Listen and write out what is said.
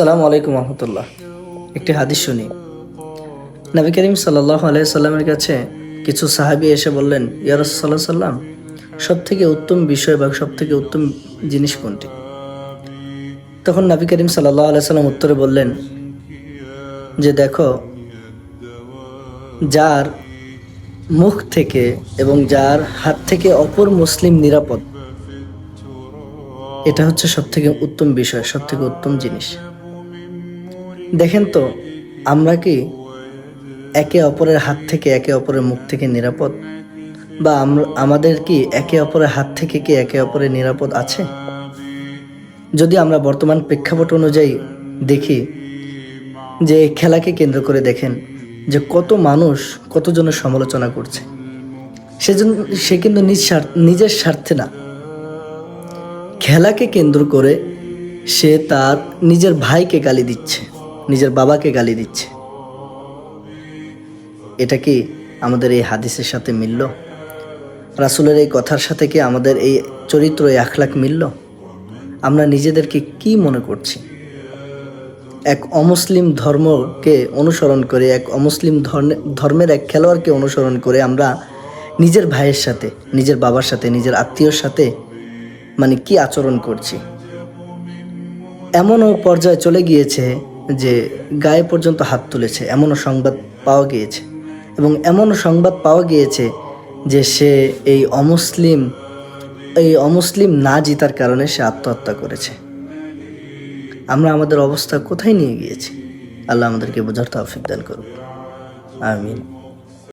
আসসালামু আলাইকুম রহমতুল্লাহ। একটি হাদিস শুনি। নবী করিম সাল্লাল্লাহু আলাইহি সাল্লামের কাছে কিছু সাহাবী এসে বললেন, ইয়া রাসূলুল্লাহ সাল্লাম, সব থেকে উত্তম বিষয় বা সব থেকে উত্তম জিনিস কোনটি? তখন নবী করিম সাল্লাল্লাহু আলাইহি সাল্লাম উত্তরে বললেন যে দেখো, যার মুখ থেকে এবং যার হাত থেকে অপর মুসলিম নিরাপদ, এটা হচ্ছে সব থেকে উত্তম বিষয়, সব থেকে উত্তম জিনিস। দেখেন তো, আমরা কি একে অপরের হাত থেকে, একে অপরের মুখ থেকে নিরাপদ? বা আমাদের কি একে অপরের হাত থেকে কি একে অপরের নিরাপদ আছে? যদি আমরা বর্তমান প্রেক্ষাপট অনুযায়ী দেখি, যে খেলাকে কেন্দ্র করে দেখেন যে কত মানুষ কতজনের সমালোচনা করছে, সেজন্য সে কিন্তু নিজের স্বার্থে না, খেলাকে কেন্দ্র করে সে তার নিজের ভাইকে গালি দিচ্ছে, নিজের বাবাকে গালি দিচ্ছে। এটা কি আমাদের এই হাদিসের সাথে মিলল? রাসূলের এই কথার সাথে কি আমাদের এই চরিত্র, এই আখলাক মিলল? আমরা নিজেদেরকে কি মনে করছি? এক অমুসলিম ধর্মকে অনুসরণ করে, এক অমুসলিম ধর্মের এক খেলোয়াড়কে অনুসরণ করে আমরা নিজের ভাইয়ের সাথে, নিজের বাবার সাথে, নিজের আত্মীয়র সাথে মানে কি আচরণ করছি? এমনও পর্যায়ে চলে গিয়েছে যে গায়ে পর্যন্ত হাত তুলেছে, এমনও সংবাদ পাওয়া গিয়েছে। এবং এমনও সংবাদ পাওয়া গিয়েছে যে সে এই অমুসলিম না জিতার কারণে সে আত্মহত্যা করেছে। আমরা আমাদের অবস্থা কোথায় নিয়ে গিয়েছি? আল্লাহ আমাদেরকে বোঝার তৌফিক দান করুন। আমিন।